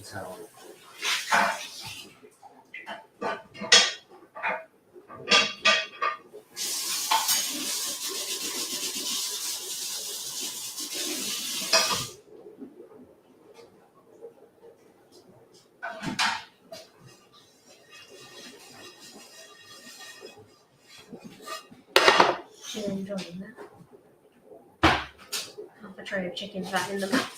towel. She's enjoying that. Half a tray of chicken fat in the mouth.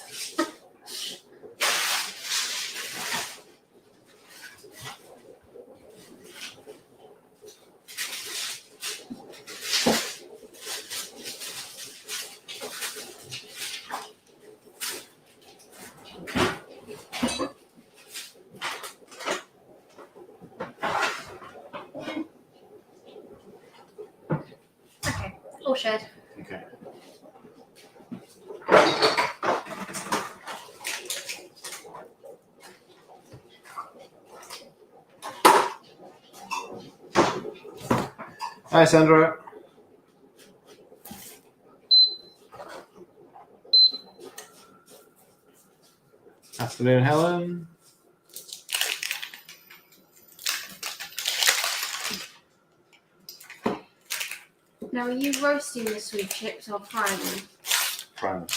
Okay, all shared. Okay. Hi, Sandra. Afternoon, Helen. Now, are you roasting the sweet chips or frying them? Frying.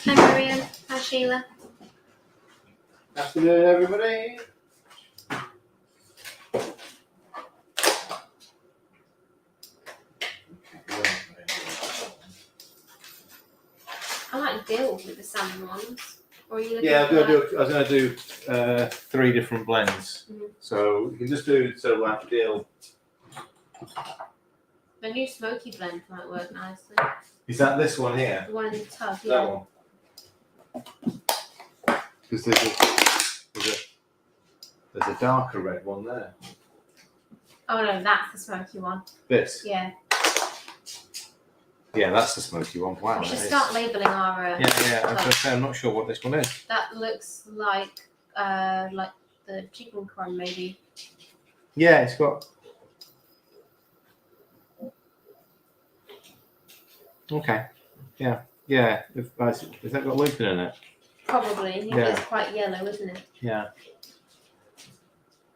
Hi, Marian. Hi, Sheila. Afternoon, everybody. I like dill with the salmon ones. Or are you looking Yeah, I for was going to do 3 different blends. Mhm. So you can just do so like deal. The new smoky blend might work nicely. Is that this one here? The one in the tub, That yeah. one. Because there's a darker red one there. Oh no, that's the smoky one. This. Yeah. Yeah, that's the smoky one. Wow. We should that is- start labelling our. Yeah. I was going to say I'm not sure what this one is. That looks like the chicken crumb maybe. Yeah, it's got. Okay. Yeah. Has that got lupin in it? Probably. I think Yeah. it's quite yellow, isn't it? Yeah.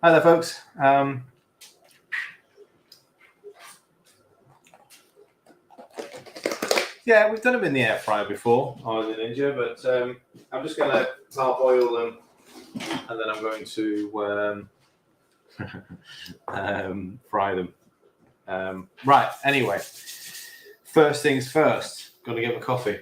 Hi there, folks. Yeah, we've done them in the air fryer before on the Ninja, but I'm just going to parboil them, and then I'm going to fry them. Right. Anyway, first things first. Got to get a coffee.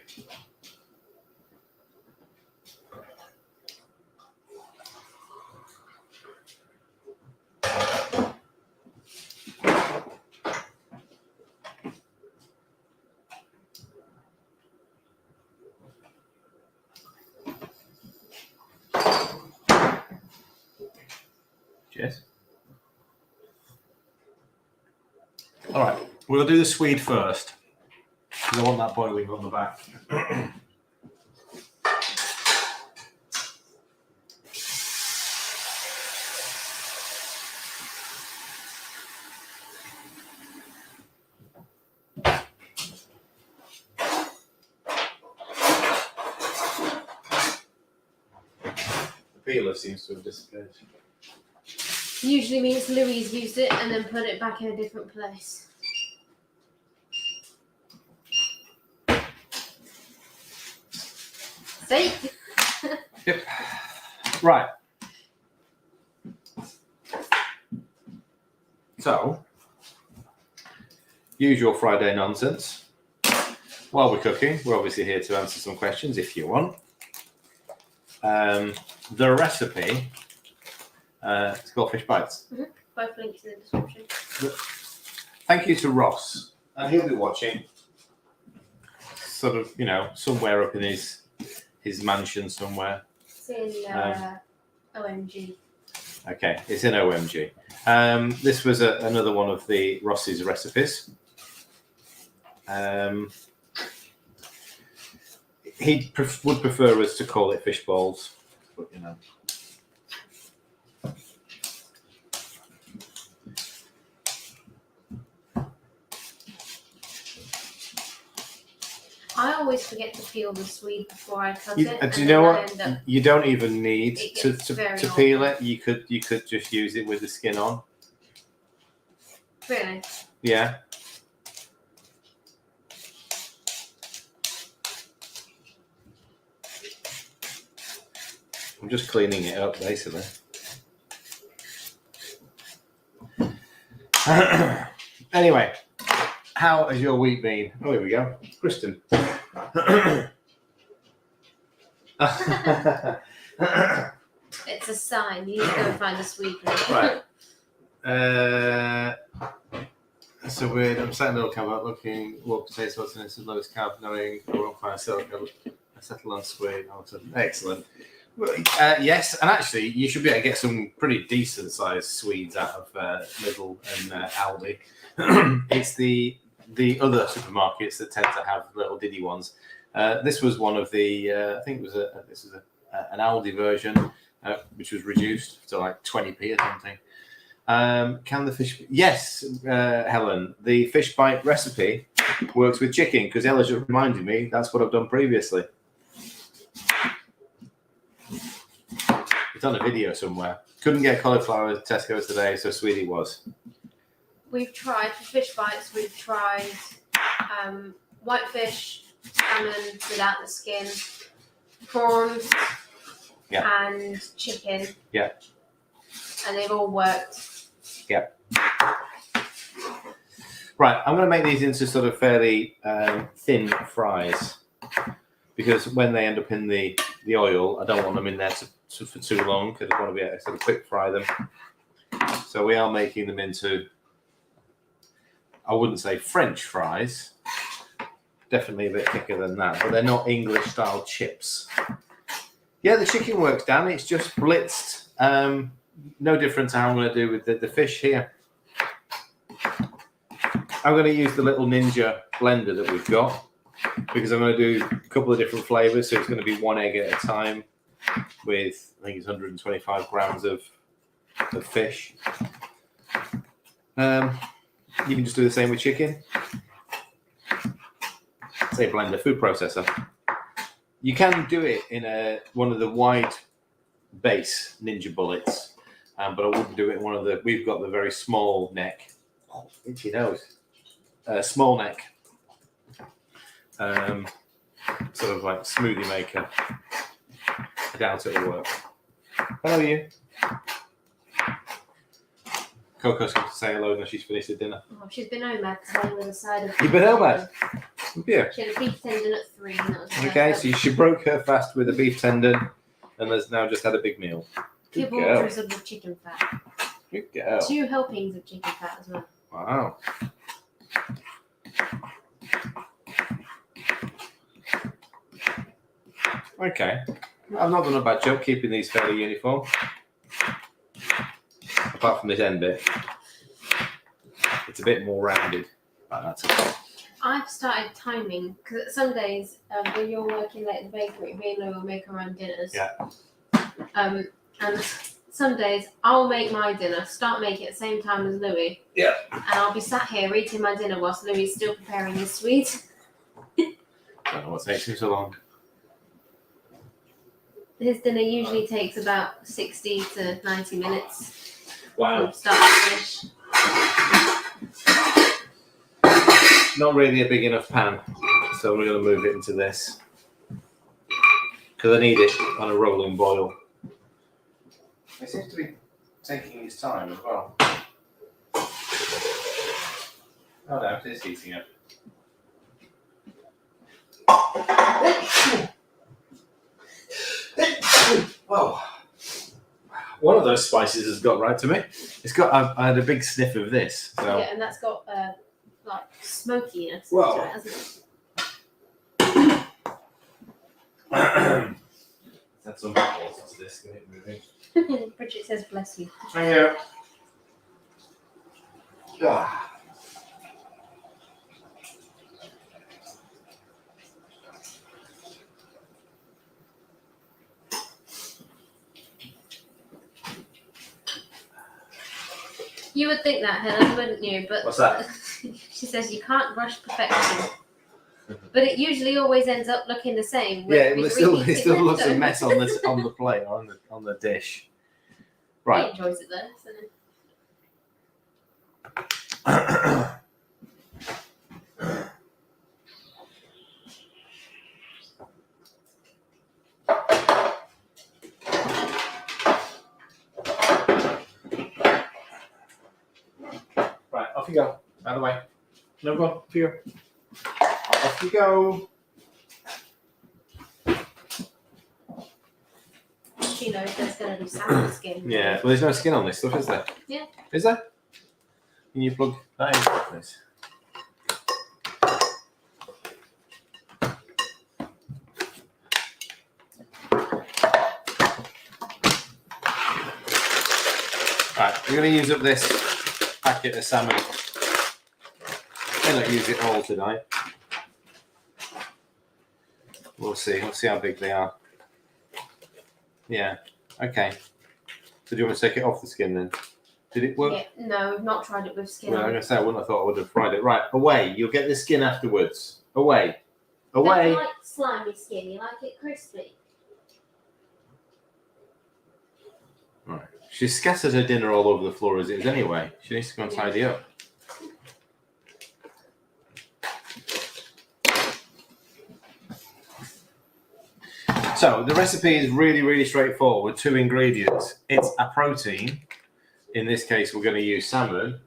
Cheers. All right, we'll do the Swede first because I want that boiling on the back. The peeler seems to have disappeared. Usually means Louise used it and then put it back in a different place. See? Yep. Right. So, usual Friday nonsense. While we're cooking, we're obviously here to answer some questions if you want. The recipe, it's called fish bites. Mm-hmm. Both links in the description. Thank you to Ross. He'll be watching. Sort of, somewhere up in his mansion somewhere. It's in OMG. Okay, it's in OMG. This was another one of the Ross's recipes. He would prefer us to call it fish balls, but I always forget to peel the Swede before I cut it. Do you know what? You don't even need to peel it. You could just use it with the skin on. Really? Yeah. I'm just cleaning it up, basically. Anyway, how has your week been? Oh, here we go. Kristen. It's a sign. You need to go and find the Swede. Right. So weird. I'm sat in the middle camera looking, what potato what's in it, lowest carb, knowing I won't find I settle on Swede. Excellent. Yes, and actually, you should be able to get some pretty decent sized Swedes out of Lidl and Aldi. It's the other supermarkets that tend to have little diddy ones. This was one of the, I think it was an Aldi version, which was reduced to like 20p or something. Can the fish? Yes, Helen. The fish bite recipe works with chicken because Ella just reminded me that's what I've done previously. It's on a video somewhere. Couldn't get cauliflower at Tesco's today, so Swede was. We've tried for fish bites. We've tried whitefish, salmon without the skin, prawns, and chicken. Yeah. And they've all worked. Yeah. Right, I'm going to make these into sort of fairly thin fries because when they end up in the oil, I don't want them in there for too long because I want to be able to sort of quick fry them. So we are making them into, I wouldn't say French fries, definitely a bit thicker than that, but they're not English style chips. Yeah, the chicken works, Dan. It's just blitzed. No different to how I'm going to do with the fish here. I'm going to use the little Ninja blender that we've got because I'm going to do a couple of different flavors. So it's going to be one egg at a time with, I think it's 125 grams of fish. You can just do the same with chicken. Say blender, food processor. You can do it in one of the wide base Ninja bullets, but I wouldn't do it in one of the. We've got the very small neck. Oh, itchy nose. Small neck. Sort of like smoothie maker. I doubt it'll work. Hello, you. Coco's going to say hello now she's finished her dinner. Oh, she's been home because I was on the side of. You've been home, yeah. She had a beef tendon at 3. And that was okay, so she broke her fast with a beef tendon and has now just had a big meal. Good 2 boulders of chicken fat. Good girl. 2 helpings of chicken fat as well. Wow. Okay. I've not done a bad job keeping these fairly uniform. Apart from this end bit. It's a bit more rounded. But that's okay. I've started timing because some days when you're working late at the bakery, me and Lou will make our own dinners. Yeah. And some days I'll make my dinner, start making it at the same time as Louis. Yeah. And I'll be sat here eating my dinner whilst Louis is still preparing his sweet. I don't know what takes him so long. His dinner usually takes about 60 to 90 minutes. Wow. From start to finish. Not really a big enough pan, so we're going to move it into this because I need it on a rolling boil. It seems to be taking its time as well. Oh no, it is heating up. Oh, one of those spices has got right to me. It's got. I had a big sniff of this. So. Yeah, and that's got like smokiness Well. to it, hasn't That's some balls. What's this? Get it moving. it? Bridget says, "Bless you." Thank you. Ah. You would think that, Helen, wouldn't you? But What's that? she says you can't rush perfection. But it usually always ends up looking the same. Yeah, it still looks a leftovers. mess on the plate or on the dish. He Right. enjoys it though. So. Right, off you go. Out of the way. No, go on. Off you go. Off you go. She knows there's going to be salmon skin. Yeah, well, there's no skin on this stuff, is there? Yeah. Is there? Can you plug that in, please? Right, we're going to use up this packet of salmon. May not use it all tonight. We'll see. We'll see how big they are. Yeah. Okay. So do you want to take it off the skin then? Did it work? Yeah, no, we've not tried it with skin Well, I'm on. going to say I wouldn't have thought I would have fried it. Right, away. You'll get the skin afterwards. Away. Don't Away. you like slimy skin? You like it crispy? Right. She's scattered her dinner all over the floor as it is anyway. She needs to go and tidy up. So the recipe is really, really straightforward. 2 ingredients. It's a protein. In this case, we're going to use salmon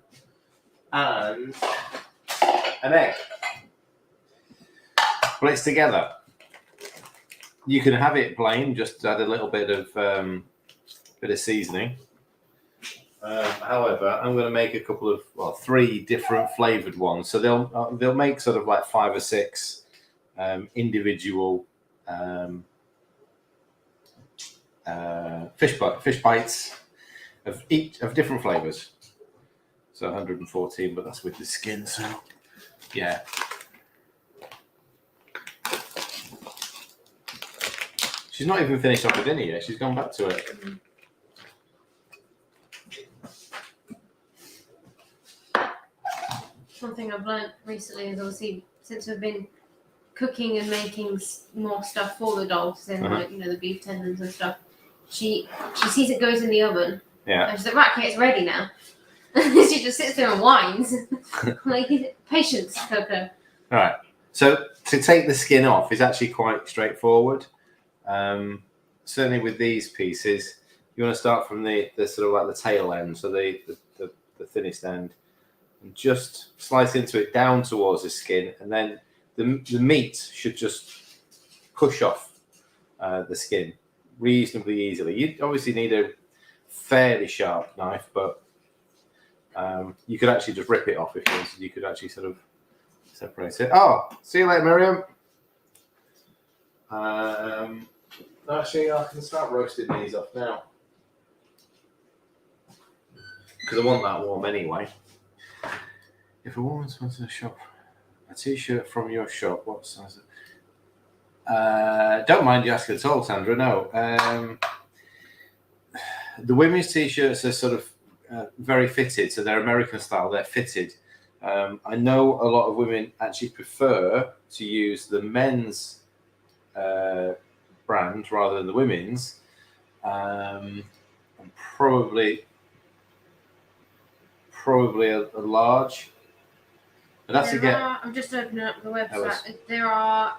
and an egg. Put it together. You can have it plain, just add a little bit of seasoning. However, I'm going to make a couple of 3 different flavored ones. So they'll make sort of like 5 or 6 individual fish bites of different flavors. So 114, but that's with the skin. So yeah. She's not even finished off her dinner yet. She's gone back to it. One thing I've learned recently is obviously since we've been cooking and making more stuff for the dogs, and like the beef tendons and stuff, she sees it goes in the oven. Yeah. And she's like, right, okay, it's ready now. She just sits there and whines. Like, patience, Coco. All right. So to take the skin off is actually quite straightforward. Certainly with these pieces, you want to start from the sort of like the tail end, so the thinnest end, and just slice into it down towards the skin, and then the meat should just push off the skin reasonably easily. You obviously need a fairly sharp knife, but you could actually just rip it off if you wanted. You could actually sort of separate it. Oh, see you later, Miriam. Actually, I can start roasting these off now because I want that warm anyway. If a woman wants to shop a t-shirt from your shop, what size? Don't mind you asking at all, Sandra. No, the women's t-shirts are sort of very fitted, so they're American style. They're fitted. I know a lot of women actually prefer to use the men's brand rather than the women's, and probably a large. But that's again. I'm just opening up the website. There are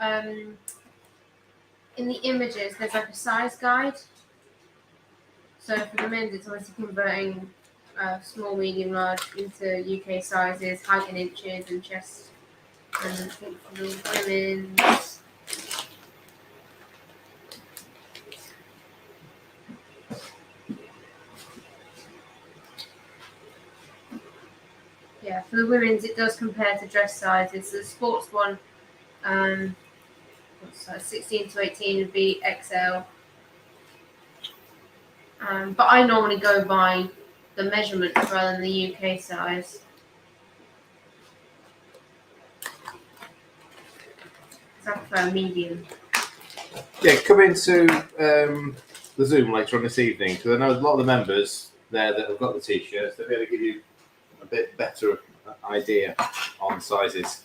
in the images. There's like a size guide. So for the men's, it's obviously converting small, medium, large into UK sizes, height in inches, and chest. And I think for the women's. Yeah, for the women's, it does compare to dress sizes. So the sports one, 16 to 18 would be XL. But I normally go by the measurements rather than the UK size. So I prefer medium. Yeah, come into the Zoom later on this evening because I know a lot of the members there that have got the t-shirts. They'll be able to give you a bit better idea on sizes.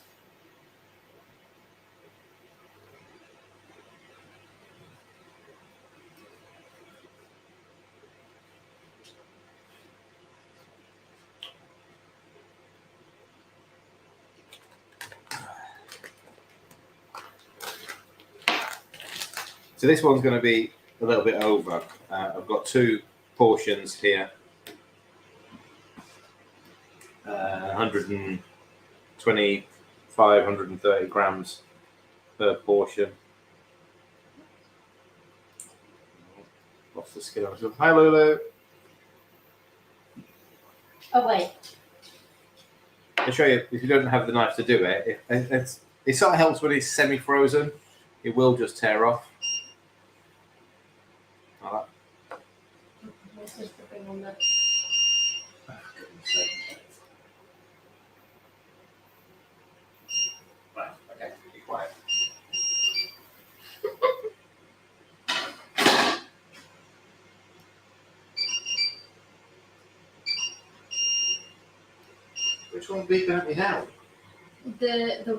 So this one's going to be a little bit over. I've got 2 portions here. 125, 130 grams per portion. Lost the skin on myself. Hi, Lulu. Oh, wait. I'll show you, if you don't have the knife to do it, it sort of helps when it's semi-frozen. It will just tear off. Like that. This is the thing on the... Oh, goodness sake. Right, okay, be quiet. Which one's beeping at me now? The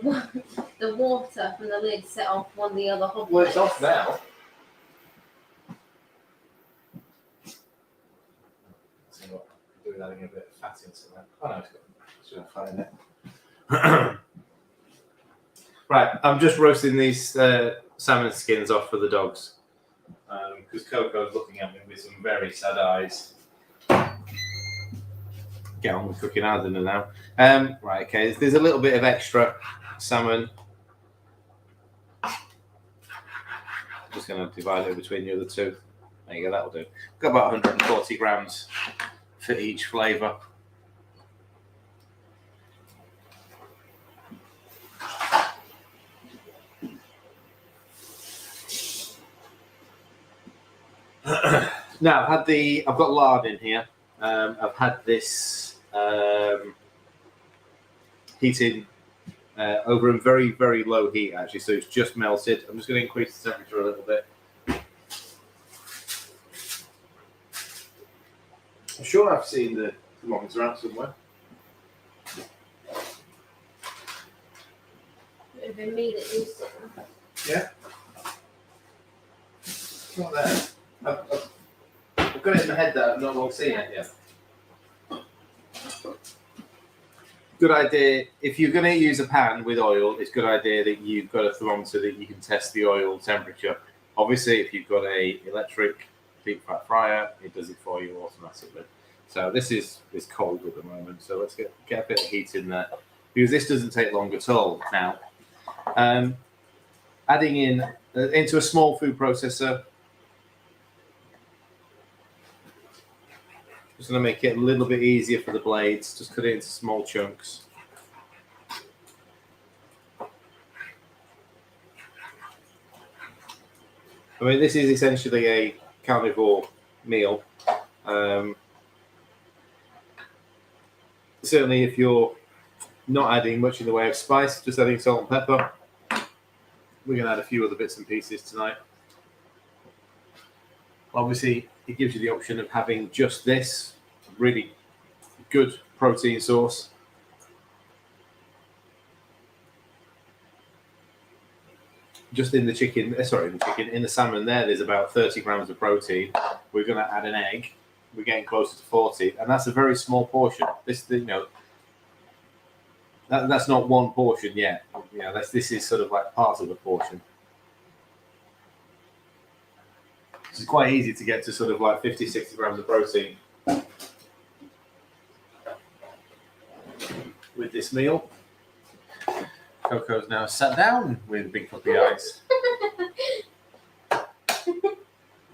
water from the lid set off one of the other hot Well, it's off now. See what I'm doing, adding a bit of fat into that. Oh no, it's got fat in it. Right, I'm just roasting these salmon skins off for the dogs because Coco's looking at me with some very sad eyes. Get on with cooking our dinner now. Right, okay, there's a little bit of extra salmon. Just going to divide it between the other 2. There you go, that'll do. Got about 140 grams for each flavour. Now I've got lard in here. I've had this heating over in very, very low heat actually, so it's just melted. I'm just going to increase the temperature a little bit. I'm sure I've seen the thermometer out somewhere. It would have been me that used it. Yeah. It's not there. I've got it in my head that I've not long seen it yet. Good idea. If you're going to use a pan with oil, it's a good idea that you've got a thermometer that you can test the oil temperature. Obviously, if you've got a electric deep fat fryer, it does it for you automatically. So this is cold at the moment. So let's get a bit of heat in there because this doesn't take long at all. Now, adding in into a small food processor. Just going to make it a little bit easier for the blades. Just cut it into small chunks. I mean, this is essentially a carnivore meal. Certainly, if you're not adding much in the way of spice, just adding salt and pepper. We're going to add a few other bits and pieces tonight. Obviously, it gives you the option of having just this really good protein source. Just in the chicken, in the salmon there's about 30 grams of protein. We're going to add an egg. We're getting closer to 40, and that's a very small portion. That's not one portion yet. This is sort of like part of the portion. It's quite easy to get to sort of like 50, 60 grams of protein. this meal. Coco's now sat down with big puppy eyes.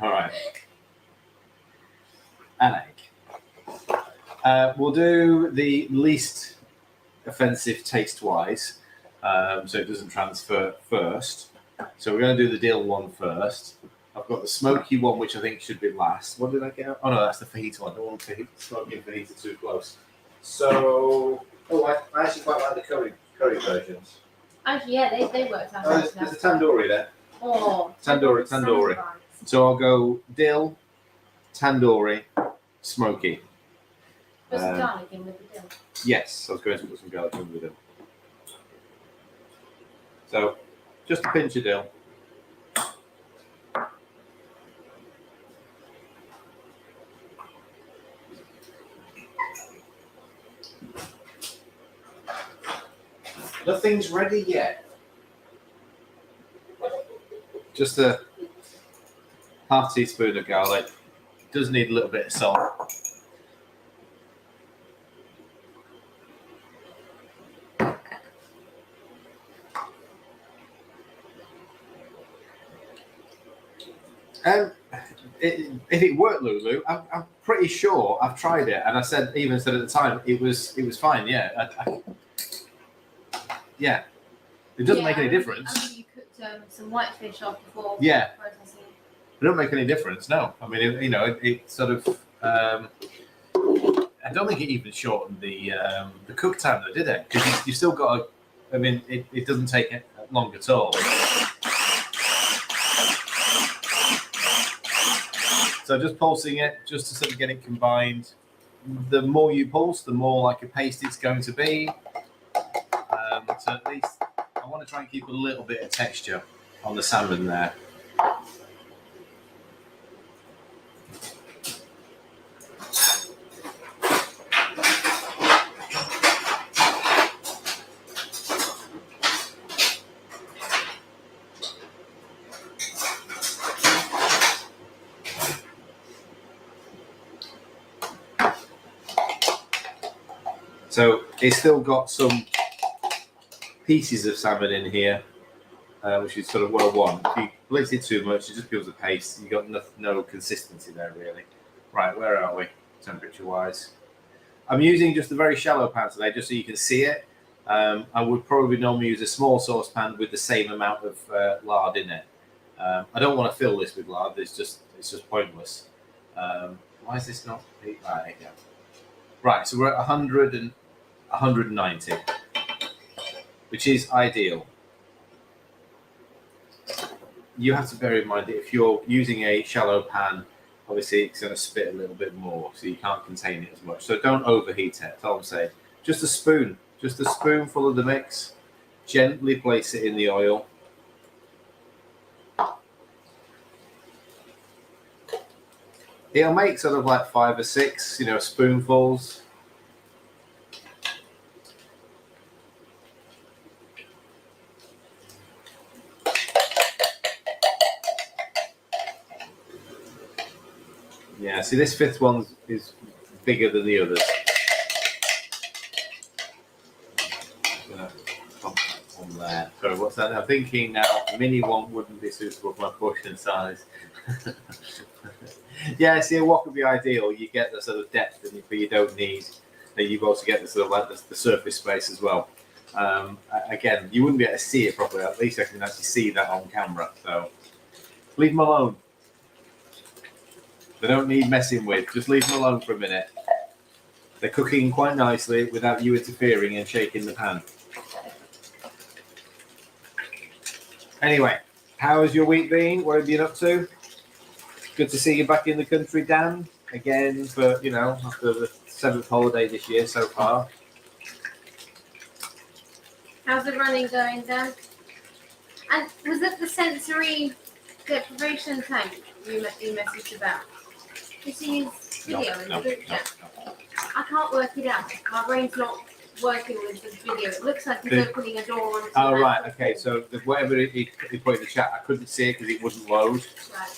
All right. An egg. We'll do the least offensive taste-wise, so it doesn't transfer first. So we're going to do the dill one first. I've got the smoky one, which I think should be last. What did I get? Oh no, that's the fajita one. I don't want smoky and fajita too close. So, I actually quite like the curry versions. Actually, yeah, they worked out. There's a tandoori there. Oh, Tandoori. So I'll go dill, tandoori, smoky. Put some garlic in with the dill. Yes, I was going to put some garlic in with the dill. So, just a pinch of dill. Nothing's ready yet. Just a half teaspoon of garlic. Does need a little bit of salt. If it worked, Lulu, I'm pretty sure I've tried it, and I said at the time it was fine. Yeah, yeah. It doesn't make any difference. I mean, you cooked some whitefish off before processing. It don't make any difference. No, I mean it sort of. I don't think it even shortened the cook time, though, did it? Because you still got to. I mean, it doesn't take long at all. So just pulsing it, just to sort of get it combined. The more you pulse, the more like a paste it's going to be. So at least I want to try and keep a little bit of texture on the salmon there. So it's still got some pieces of salmon in here, which is sort of what I want. If you blitz it too much, it just gives a paste. You've got no consistency there, really. Right, where are we, temperature-wise? I'm using just a very shallow pan today, just so you can see it. I would probably normally use a small saucepan with the same amount of lard in it. I don't want to fill this with lard. It's just pointless. Why is this not? Right, there you go. Right, so we're at 100 and 190, which is ideal. You have to bear in mind that if you're using a shallow pan, obviously it's going to spit a little bit more, so you can't contain it as much. So don't overheat it, that's all I'm saying. Just a spoonful of the mix. Gently place it in the oil. It'll make sort of like 5 or 6, spoonfuls. Yeah, see, this 5th one is bigger than the others. On there. Sorry, what's that? I'm thinking now, a mini one wouldn't be suitable for my portion size. Yeah, see, a wok would be ideal. You get the sort of depth, but you don't need. You also get the sort of like the surface space as well. Again, you wouldn't be able to see it properly. At least I can actually see that on camera. So leave them alone. They don't need messing with. Just leave them alone for a minute. They're cooking quite nicely without you interfering and shaking the pan. Anyway, how has your week been? What have you been up to? Good to see you back in the country, Dan. Again, for after the 7th holiday this year so far. How's the running going, Dan? And was it the sensory deprivation tank you messaged about? Did you use video in the group chat? I can't work it out. My brain's not working with the video. It looks like he's opening a door. Oh, right. Okay. So whatever he put in the chat, I couldn't see it because it wouldn't load. Right.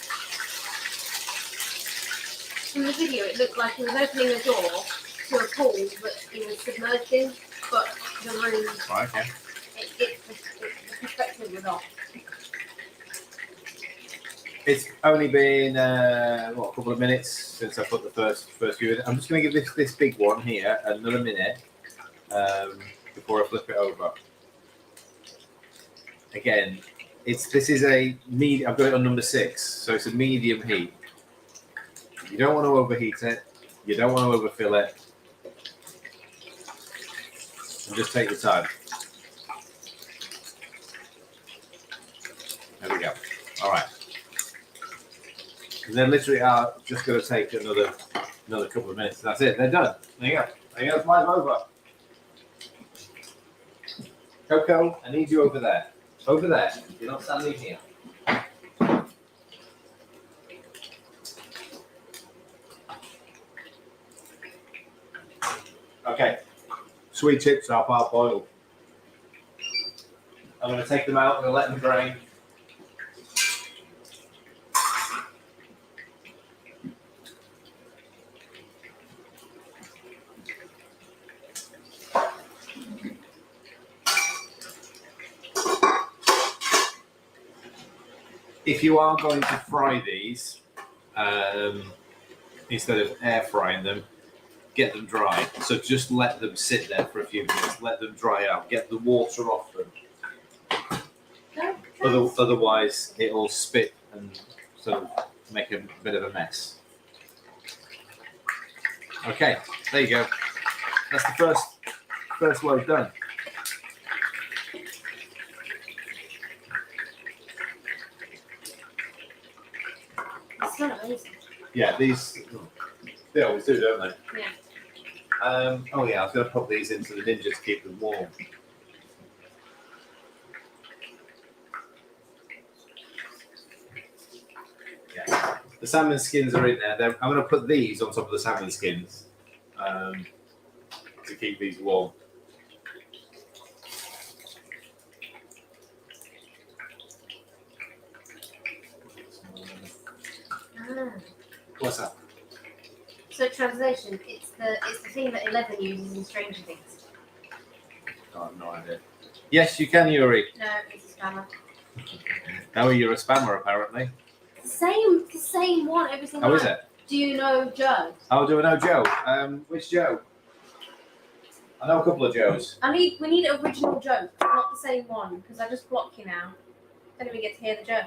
From the video, it looked like he was opening a door to a pool that he was submerged in, but the room. Right, okay. The perspective was off. It's only been a couple of minutes since I put the first few in. I'm just going to give this big one here another minute before I flip it over. Again, this is a medium. I've got it on number 6, so it's a medium heat. You don't want to overheat it. You don't want to overfill it. And just take your time. There we go. All right. And they literally are just going to take another couple of minutes. That's it. They're done. There you go. There you go. It's live over. Coco, I need you over there. Over there. You're not standing here. Okay. Sweet chips are half boiled. I'm going to take them out. I'm going to let them drain. If you are going to fry these, instead of air frying them, get them dry. So just let them sit there for a few minutes. Let them dry out. Get the water off them. Otherwise, it'll spit and sort of make a bit of a mess. Okay, there you go. That's the first load done. It's so amazing. Yeah, these they always do, don't they? Yeah. Oh yeah, I was going to put these into the Ninja to keep them warm. Yeah, the salmon skins are in there. I'm going to put these on top of the salmon skins to keep these warm. What's that? So translation, it's the thing that 11 uses in Stranger Things. I have no idea. Yes, you can, Yuri. No, it's a spammer. Oh, you're a spammer, apparently. The same one every single How time. is it? Do you know Joe? Oh, do I know Joe? Which Joe? I know a couple of Joes. We need an original Joe, not the same one, because I just block you now. Don't even get to hear the joke.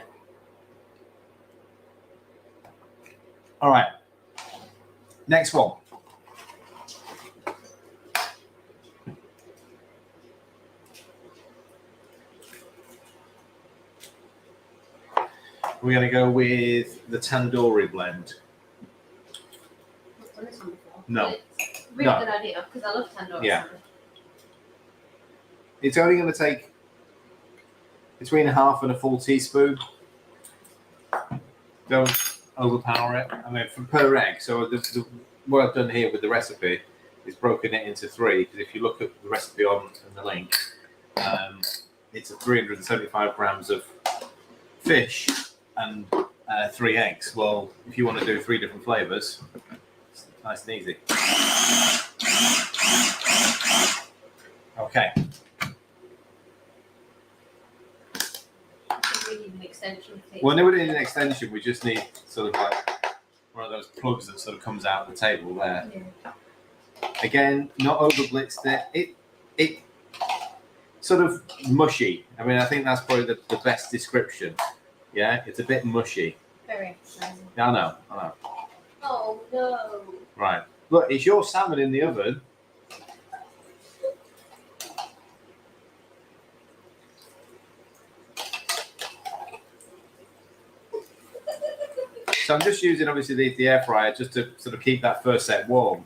All right. Next one. We're going to go with the tandoori blend. I've done this one before. No. It's a really good idea, because I love tandoori salmon. It's only going to take between a half and a full teaspoon. Don't overpower it. I mean, per egg. So what I've done here with the recipe is broken it into 3. Because if you look at the recipe on the link, it's 375 grams of fish and 3 eggs. Well, if you want to do 3 different flavors, it's nice and easy. Okay. We need an extension. Well, no, we don't need an extension. We just need sort of like one of those plugs that sort of comes out of the table there. Yeah. Again, not over blitzed it. It sort of mushy. I mean, I think that's probably the best description. Yeah, it's a bit mushy. Very exciting. I know. Oh no. Right. Look, it's your salmon in the oven. So I'm just using, obviously, the air fryer just to sort of keep that first set warm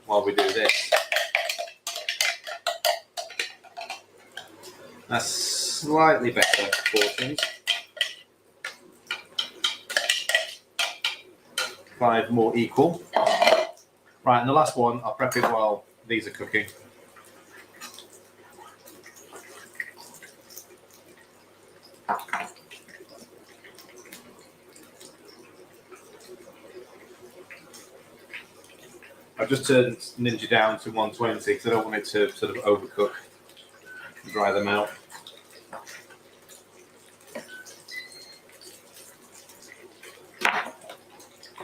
while we do this. That's slightly better portions. 5 more equal. Right, and the last one, I'll prep it while these are cooking. I've just turned Ninja down to 120 because I don't want it to sort of overcook. to dry them out.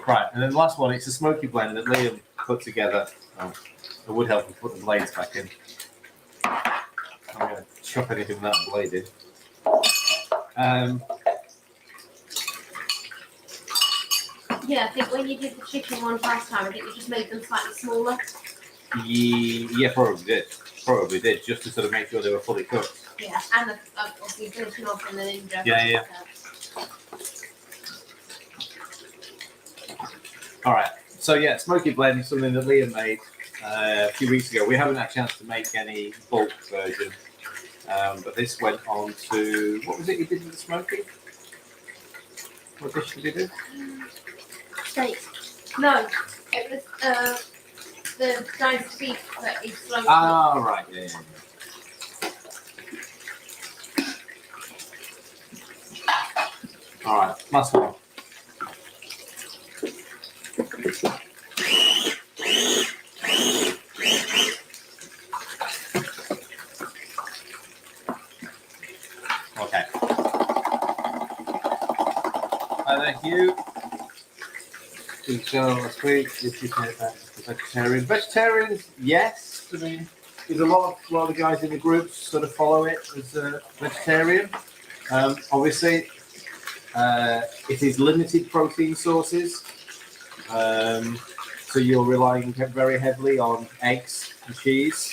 Right, and then the last one, it's a smoky blend that Liam put together. Oh, it would help if put the blades back in. I'm going to chop anything without a blade in. Yeah, I think when you did the chicken one last time, I think you just made them slightly smaller. Yeah, probably did. Probably did, just to sort of make sure they were fully cooked. Yeah, and obviously finishing off in the ninja. Yeah. All right. So yeah, smoky blend is something that Liam made a few weeks ago. We haven't had a chance to make any bulk version, but this went on to, what was it you did with the smoky? What dish did you do? Steak. No, it was the diced beef that is slow. Ah, right. Yeah. All right. Last one. Okay. Thank you. So last week, if you take that to vegetarian. Vegetarians, yes. I mean, there's a lot of the guys in the groups sort of follow it as a vegetarian. Obviously, it is limited protein sources. So you're relying very heavily on eggs and cheese.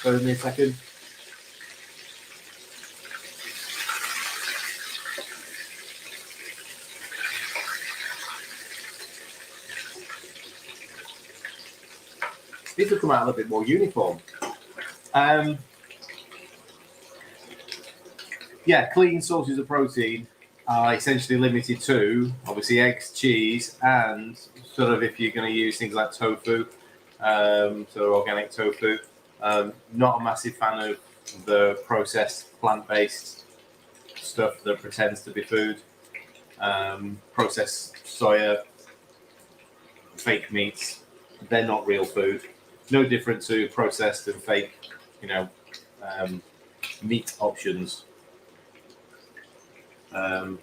Bear with me a second. These will come out a little bit more uniform. Yeah, clean sources of protein are essentially limited to obviously eggs, cheese, and sort of if you're going to use things like tofu, sort of organic tofu. Not a massive fan of the processed plant-based stuff that pretends to be food. Processed soya, fake meats, they're not real food. No different to processed and fake, meat options. So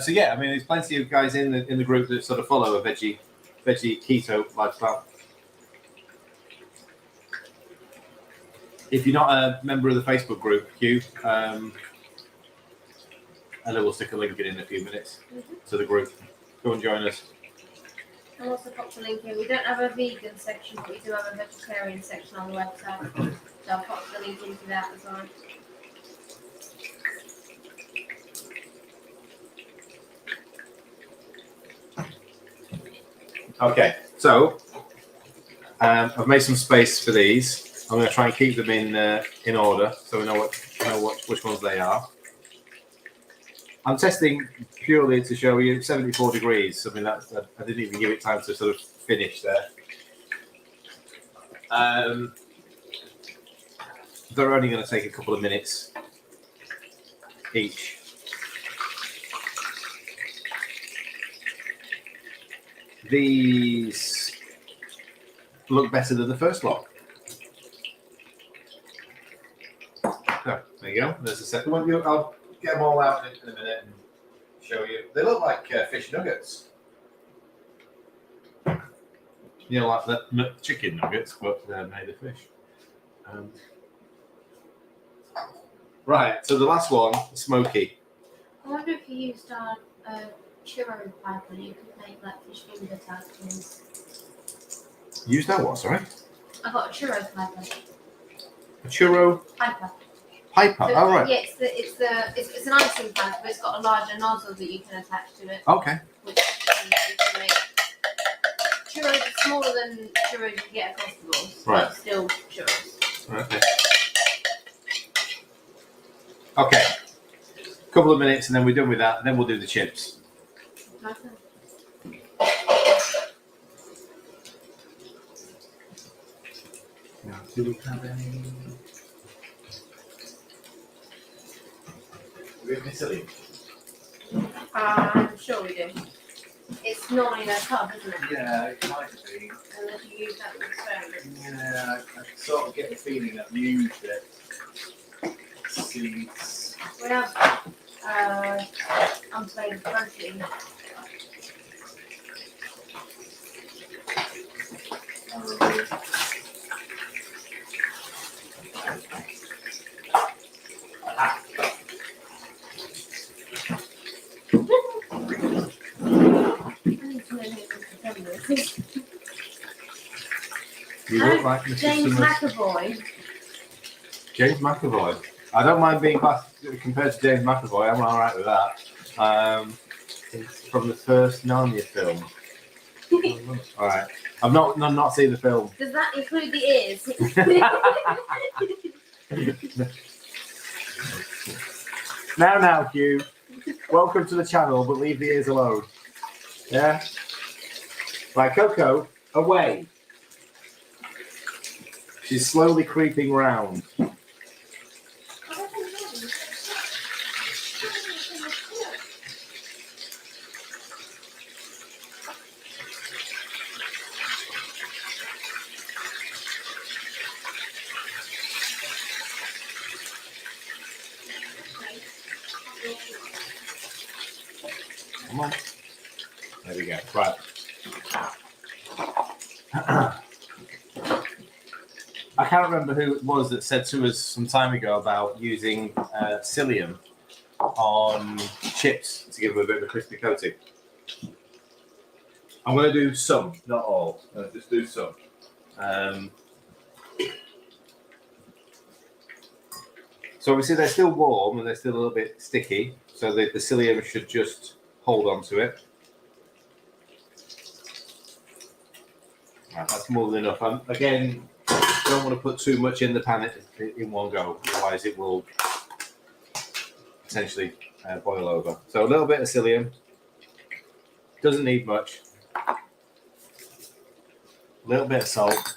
yeah, I mean, there's plenty of guys in the group that sort of follow a veggie keto lifestyle. If you're not a member of the Facebook group, Hugh, Ella will stick a link in a few minutes to the group. Go and join us. I'll also pop the link in. We don't have a vegan section, but we do have a vegetarian section on the website. So I'll pop the link into that as well. Okay, so I've made some space for these. I'm going to try and keep them in order, so we know which ones they are. I'm testing purely to show you 74 degrees. I mean, I didn't even give it time to sort of finish there. They're only going to take a couple of minutes each. These look better than the first lot. So, there you go. There's the second one. I'll get them all out in a minute and show you. They look like fish nuggets. You know, like the chicken nuggets, but they're made of fish. Right, so the last one, smoky. I wonder if you used our churro piper, you could make like fish finger type things. Use that what, sorry? I got a churro piper. A churro Piper. piper. So Oh, right. Yeah, it's an icing piper, but it's got a larger nozzle that you can attach to it. Okay. Which you can make. Churros are smaller than churros you get at festivals, Right. but still churros. Okay. Okay. A couple of minutes and then we're done with that. Then we'll do the chips. Okay. Now, do we have any? Do we have any silly? I'm sure we do. It's normally in a tub, isn't it? Yeah, it might be. Unless you use that with experiment. Yeah, I sort of get the feeling I've used it. Seeds. We have unflavoured protein. You look like Mr. James Summers. McAvoy. James McAvoy. I don't mind being classed compared to James McAvoy. I'm all right with that. It's from the first Narnia film. All right. I'm not seen the film. Does that include the ears? Now, Hugh. Welcome to the channel, but leave the ears alone. Yeah. Right, Coco, away. She's slowly creeping round. Come on. There we go. Right. I can't remember who it was that said to us some time ago about using psyllium on chips to give them a bit of a crispy coating. I'm going to do some, not all. Just do some. So obviously they're still warm and they're still a little bit sticky, so the psyllium should just hold on to it. Right, that's more than enough. Again, don't want to put too much in the pan in one go, otherwise it will potentially boil over. So a little bit of psyllium, doesn't need much. A little bit of salt.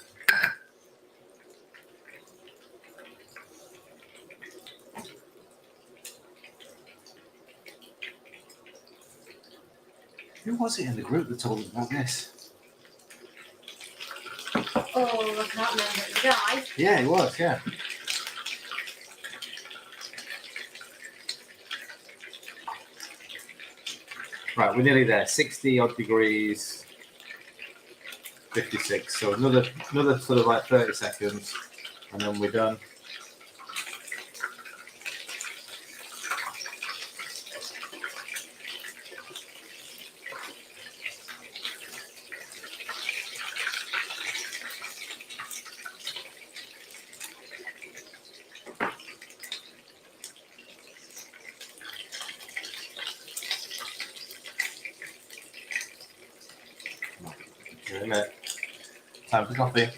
Who was it in the group that told us about this? Oh, I can't remember the guy. Yeah, it was, yeah. Right, we're nearly there. 60 odd degrees, 56. So another sort of like 30 seconds, and then we're done. Wait a minute. Time for coffee.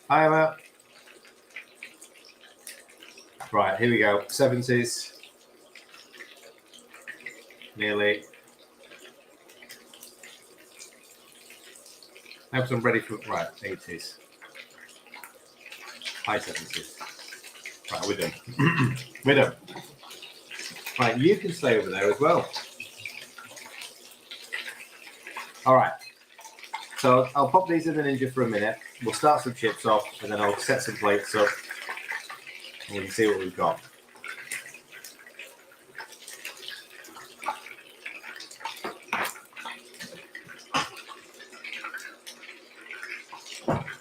Hi, Emma. Right, here we go. 70s. Nearly. I hope I'm ready for, right, 80s. High 70s. Right, we're done. We're done. Right, you can stay over there as well. All right. So I'll pop these in the Ninja for a minute. We'll start some chips off, and then I'll set some plates up, and we can see what we've got.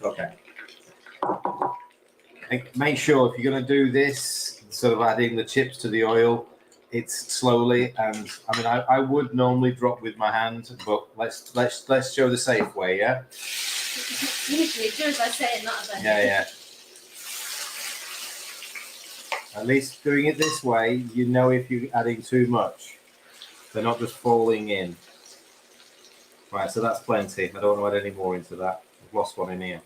Okay. And make sure if you're going to do this, sort of adding the chips to the oil, it's slowly. And I mean, I would normally drop with my hand, but let's show the safe way, yeah. Usually, do as I say and not as I do. Yeah. At least doing it this way, you know if you're adding too much, they're not just falling in. Right, so that's plenty. I don't want to add any more into that. I've lost one in here.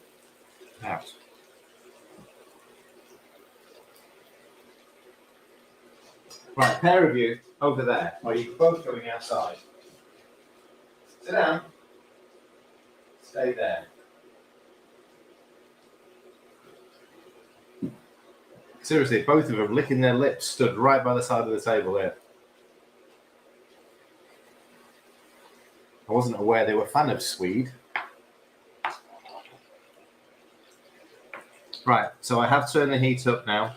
Out. Right, pair of you over there. Are you both going outside? Sit down. Stay there. Seriously, both of them licking their lips stood right by the side of the table here. I wasn't aware they were a fan of Swede. Right, so I have turned the heat up now.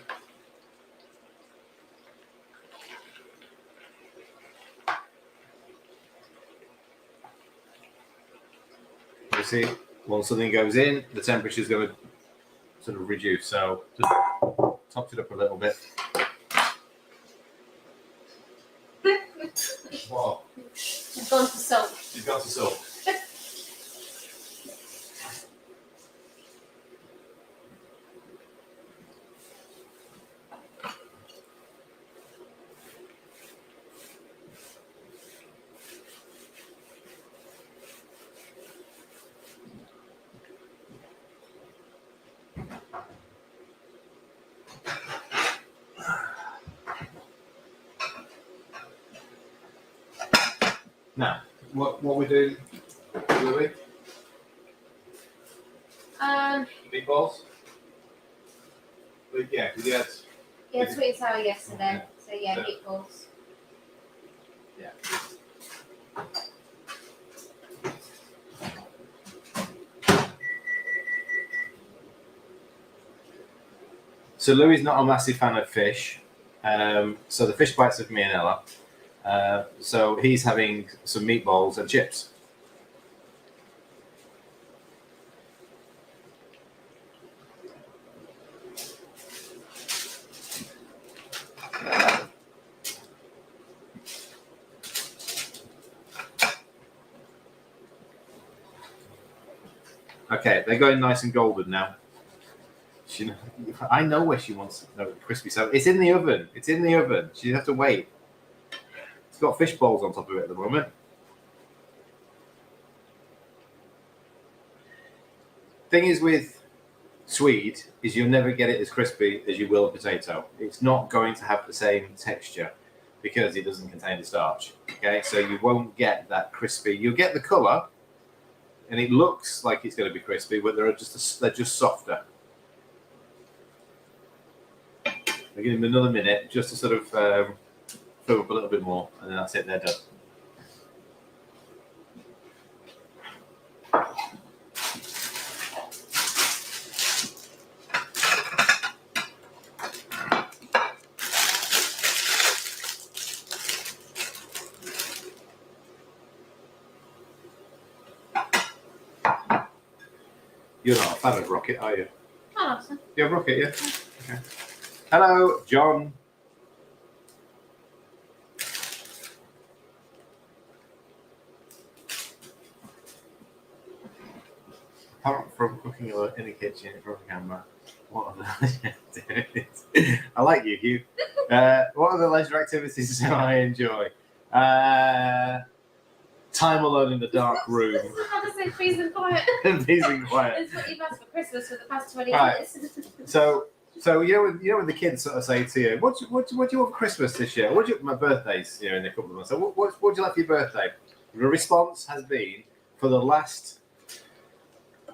You see, once something goes in, the temperature is going to sort of reduce. So just topped it up a little bit. Wow. She's gone to salt. She's got to salt. Now, what we do, Louis? Meatballs? Yeah, because you had. Yeah, sweet and sour yesterday. So yeah, Yeah. meatballs. Yeah. So Louis is not a massive fan of fish. So the fish bites of me and Ella. So he's having some meatballs and chips. Okay, they're going nice and golden now. I know where she wants crispy. So it's in the oven. It's in the oven. She have to wait. It's got fish balls on top of it at the moment. Thing is with Swede is you'll never get it as crispy as you will a potato. It's not going to have the same texture because it doesn't contain the starch. Okay, so you won't get that crispy. You'll get the color, and it looks like it's going to be crispy, but they're just softer. I'll give them another minute just to sort of fill up a little bit more, and then that's it. They're done. You're not a fan of Rocket, are you? I love some. You have Rocket, yeah? Okay. Hello, John. Apart from cooking in the kitchen in front of the camera, what are I like you, Hugh. What other leisure activities do I enjoy? Time alone in the dark room. This is how to say peace and quiet. Peace and quiet. It's what you've asked for Christmas for the past 20 Right. years. So you know when the kids sort of say to you, what do you want for Christmas this year? My birthday's in a couple of months. So what would you like for your birthday? The response has been for the last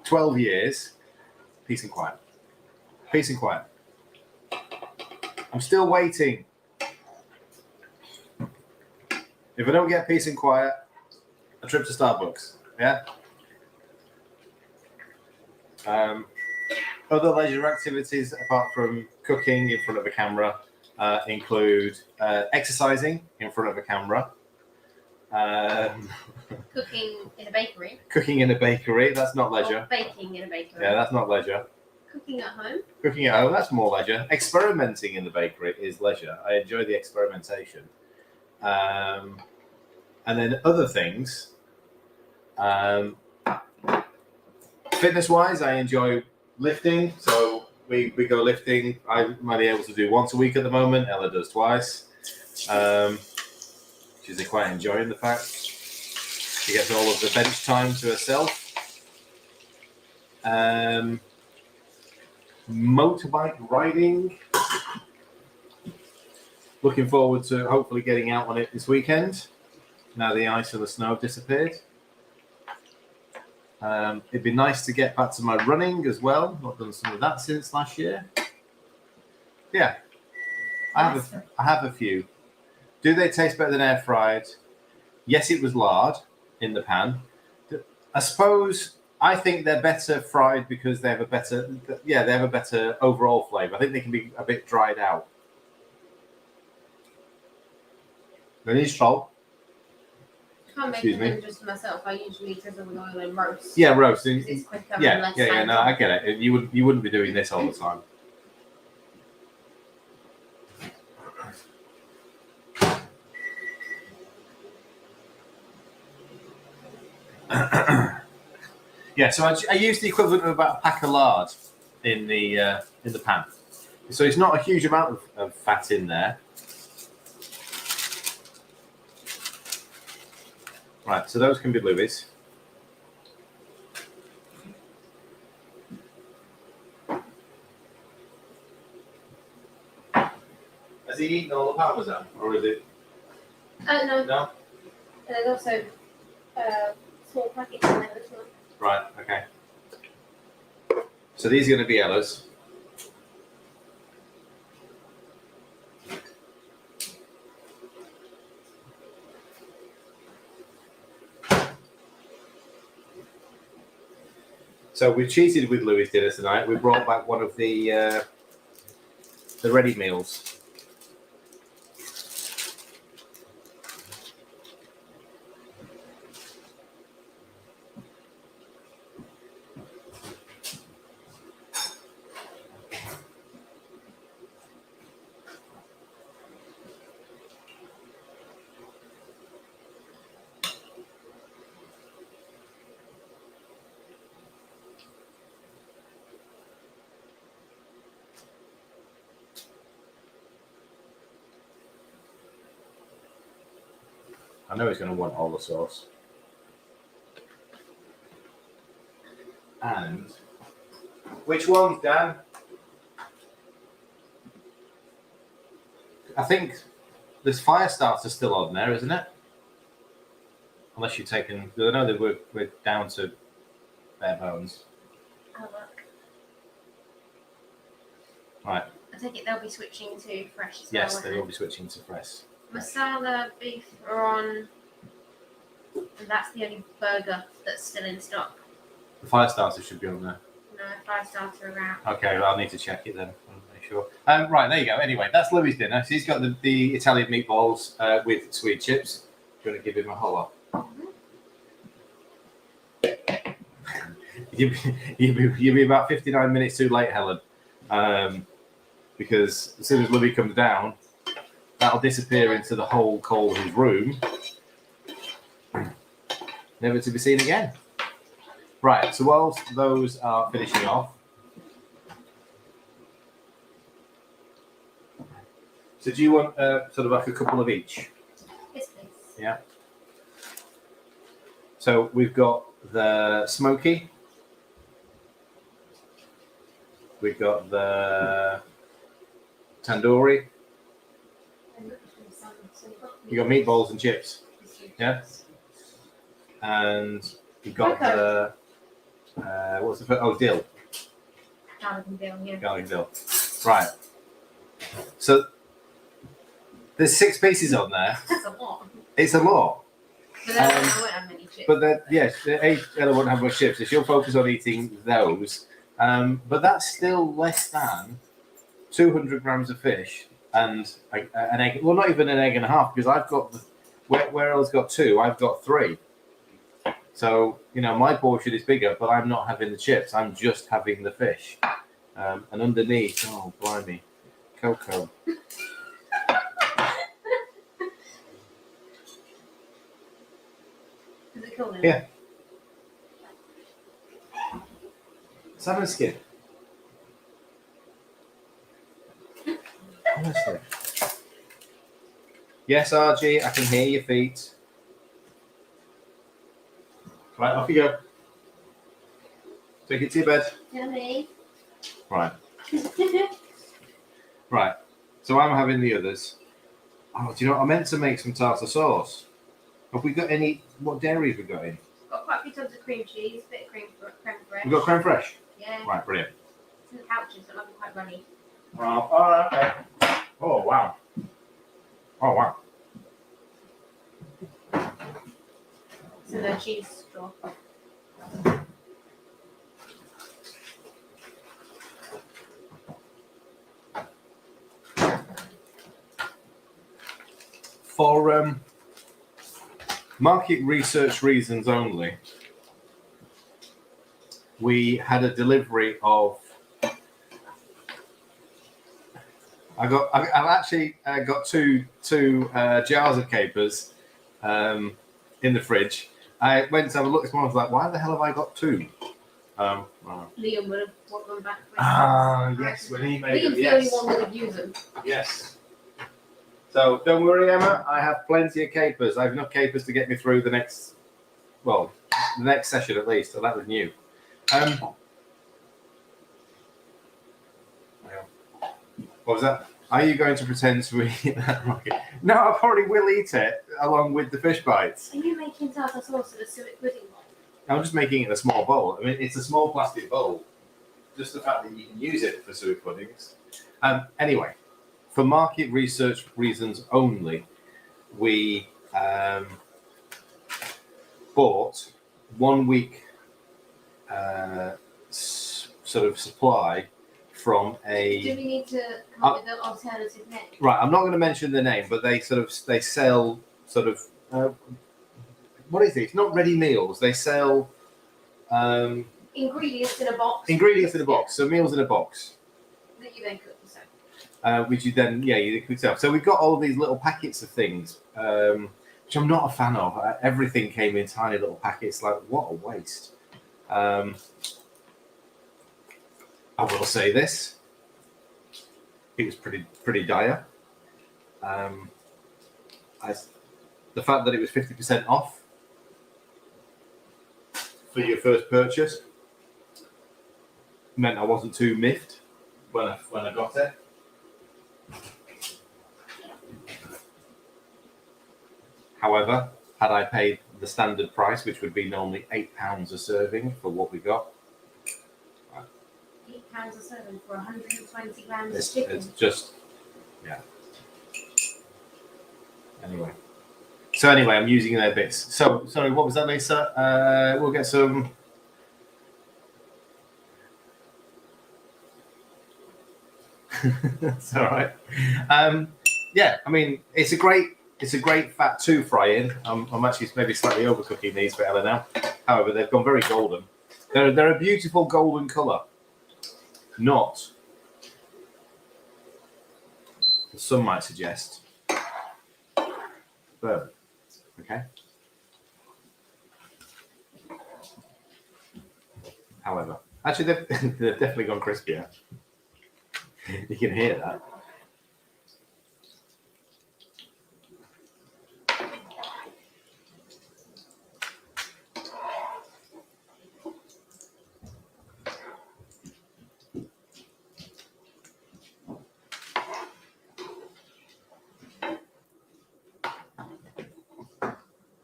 12 years, peace and quiet. Peace and quiet. I'm still waiting. If I don't get peace and quiet, a trip to Starbucks. Yeah. Other leisure activities apart from cooking in front of a camera include exercising in front of a camera, Cooking in a bakery. cooking in a bakery. That's not Or leisure. baking in a bakery. Yeah, that's not leisure. Cooking at home. Cooking at home, that's more leisure. Experimenting in the bakery is leisure. I enjoy the experimentation. And then other things. Fitness-wise, I enjoy lifting. So we go lifting. I might be able to do once a week at the moment. Ella does twice. She's quite enjoying the fact. She gets all of the bench time to herself. Motorbike riding. Looking forward to hopefully getting out on it this weekend. Now the ice and the snow have disappeared. It'd be nice to get back to my running as well. Not done some of that since last year. Yeah, I have a few. Do they taste better than air fried? Yes, it was lard in the pan. I suppose I think they're better fried because they have a better overall flavour. I think they can be a bit dried out. They need salt. Can't make Excuse me? them just myself. I usually drizzle with oil and roast. Yeah, roast. Because it's quicker and Yeah, less yeah. No, I get it. You wouldn't be doing this all the time. Yeah, so I use the equivalent of about a pack of lard in the pan. So it's not a huge amount of fat in there. Right, so those can be Louis. Has he eaten all the parmesan, or is it? No. No. There's also small packets in there as well. Right. Okay. So these are going to be Ella's. So we've cheated with Louis' dinner tonight. We brought back one of the ready meals. I know he's going to want all the sauce. And which ones, Dan? I think this fire starter still on there, isn't it? Unless you've taken, I know that we're down to bare bones. Oh, look. Right. I take it they'll be switching to fresh as Yes, well. they will be switching to fresh. Masala beef are on, and that's the only burger that's still in stock. The fire starter should be on there. No, 5-starter are out. Okay, well, I'll need to check it then. I'll make sure. Right, there you go. Anyway, that's Louis' dinner. So he's got the Italian meatballs with Swede chips. Do you want to give him a holler? You'll be about 59 minutes too late, Helen. Because as soon as Louis comes down, that'll disappear into the whole coal of his room, never to be seen again. Right, so whilst those are finishing off, so do you want sort of like a couple of each? Yes, please. Yeah. So we've got the smoky, we've got the tandoori. You got meatballs and chips, yeah, and you got the what's the first? Oh, dill. Garlic and dill, yeah. Garlic dill. Right. So there's 6 pieces on there. That's a lot. It's a lot. But then I won't have many chips. But then, yes, Ella won't have much chips, so she'll focus on eating those. But that's still less than 200 grams of fish and an egg. Well, not even an egg and a half, because I've got where Ella's got 2, I've got 3. So my portion is bigger, but I'm not having the chips. I'm just having the fish. And underneath, oh blimey, cocoa. Is it cool? Yeah. Salmon skin. Honestly. Yes, RG, I can hear your feet. Right, off you go. Take it to your bed. Yummy. Right. Right. So I'm having the others. Oh, do you know what? I meant to make some tartar sauce. Have we got any? What dairy have we got in? got quite a few tubs of cream cheese, bit of creme fraiche. You got creme fraiche? Yeah. Right, brilliant. It's in the pouches, so it might be quite runny. Oh, okay. Oh, wow. Oh, wow. So the cheese straw. For market research reasons only, we had a delivery of. I've actually got two jars of capers in the fridge. I went to have a look this morning. I was like, why the hell have I got two? Liam would have brought them back. Yes, when he made Liam's them. the only Yes. one that would use them. Yes. So don't worry, Emma. I have plenty of capers. I have enough capers to get me through the next session at least. So that was new. What was that? Are you going to pretend to eat that rocket? No, I probably will eat it along with the fish bites. Are you making tartar sauce in a suet pudding bowl? I'm just making it in a small bowl. I mean, it's a small plastic bowl. Just the fact that you can use it for suet puddings. Anyway, for market research reasons only, we bought 1 week sort of supply from a. Do we need to come up with an alternative name? Right, I'm not going to mention the name, but they sell sort of what is it? It's not ready meals. They sell Ingredients in a box. ingredients in a box, so meals in a box. That you then cook yourself. Which you then you cook yourself. So we've got all these little packets of things, which I'm not a fan of. Everything came in tiny little packets. Like, what a waste. I will say this: it was pretty dire. The fact that it was 50% off for your first purchase meant I wasn't too miffed when I got it. However, had I paid the standard price, which would be normally £8 a serving for what we got, £8 a serving for 120 grams it's of chicken. just, yeah. Anyway, I'm using their bits. So, sorry, what was that, Lisa? We'll get some. It's all right. Yeah, I mean, it's a great fat 2 fry-in. I'm actually maybe slightly overcooking these for Ella now. However, they've gone very golden. They're a beautiful golden colour. Not, as some might suggest, burn. Okay. However, actually, they've definitely gone crispier. You can hear that.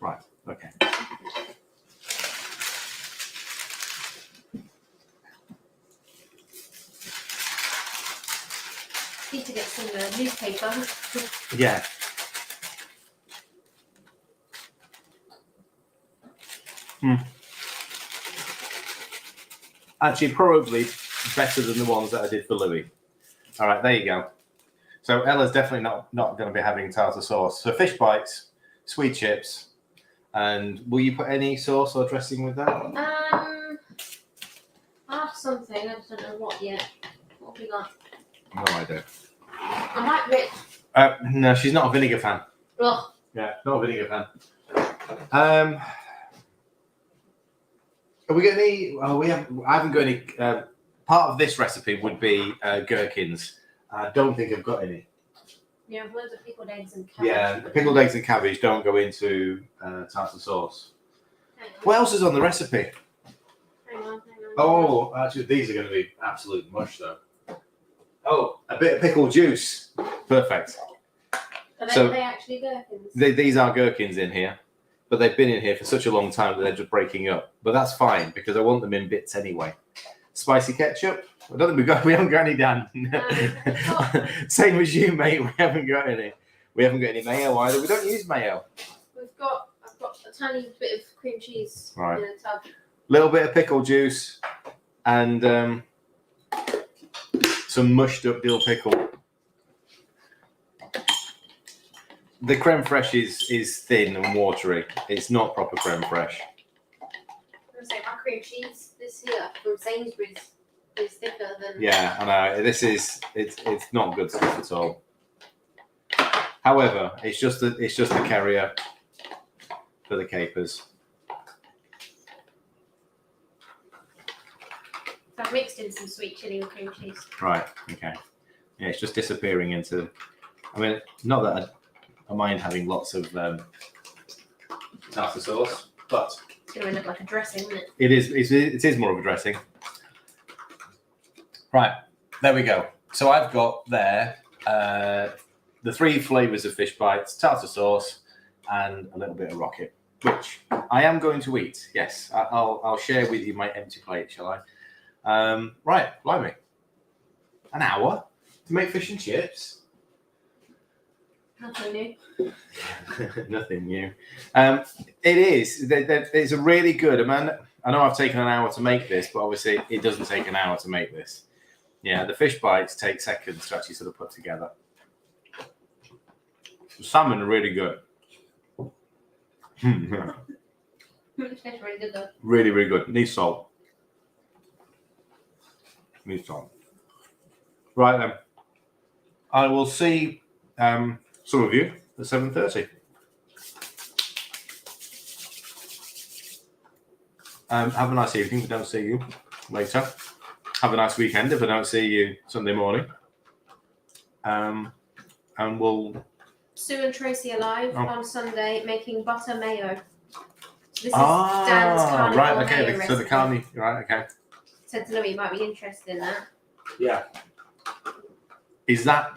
Right. Okay. Need to get some newspaper. Yeah. Actually, probably better than the ones that I did for Louis. All right, there you go. So Ella's definitely not going to be having tartar sauce. So fish bites, sweet chips, and will you put any sauce or dressing with that? I have something. I just don't know what yet. What have we got? No idea. I might rip. No, she's not a vinegar fan. Ugh. Yeah, not a vinegar fan. Are we got any? Oh, I haven't got any. Part of this recipe would be gherkins. I don't think I've got any. Yeah, I've loads of pickled eggs and cabbage. Yeah, pickled eggs and cabbage don't go into tartar sauce. Hang on. What else is on the recipe? Hang on. Oh, actually, these are going to be absolute mush, though. Oh, a bit of pickle juice. Perfect. Are so- they actually gherkins? These are gherkins in here. but they've been in here for such a long time that they're just breaking up. But that's fine because I want them in bits anyway. Spicy ketchup. I don't think we haven't got any, Dan. Same as you, mate. We haven't got any. We haven't got any mayo either. We don't use mayo. I've got a tiny bit of cream cheese Right. in a tub. Little bit of pickle juice and some mushed up dill pickle. The creme fraiche is thin and watery. It's not proper creme fraiche. I'm gonna say my cream cheese this here from Sainsbury's is thicker than. Yeah, I know. It's not good stuff at all. However, it's just the carrier for the capers. So I've mixed in some sweet chili with cream cheese. Right. Okay. Yeah, it's just disappearing into. I mean, not that I mind having lots of tartar sauce, but It's gonna end up like a dressing, isn't it? it is more of a dressing. Right. There we go. So I've got there the 3 flavors of fish bites, tartar sauce, and a little bit of rocket, which I am going to eat. Yes, I'll share with you my empty plate, shall I? Right, blimey. An hour to make fish and chips? Nothing new. Nothing new. It is. It's a really good. I know I've taken an hour to make this, but obviously it doesn't take an hour to make this. Yeah, the fish bites take seconds to actually sort of put together. The salmon are really good. It tastes really good though. Really, really good. Needs salt. Needs salt. Right then. I will see some of you at 7:30. Have a nice evening if I don't see you later. Have a nice weekend if I don't see you Sunday morning. And we'll... Sue and Tracy are live Oh. on Sunday making butter mayo. This is Dan's carnival right, okay. mayo So the recipe. carny, right, okay. Said to Louis, you might be interested in that. Yeah. Is that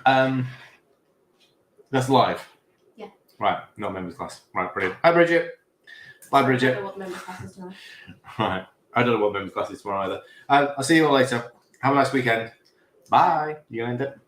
that's live? Yeah. Right, not members class. Right, brilliant. Hi Bridget. Bye I don't Bridget. know what member class is tomorrow. Right. I don't know what members class is tomorrow either. I'll see you all later. Have a nice weekend. Bye. You gonna end it?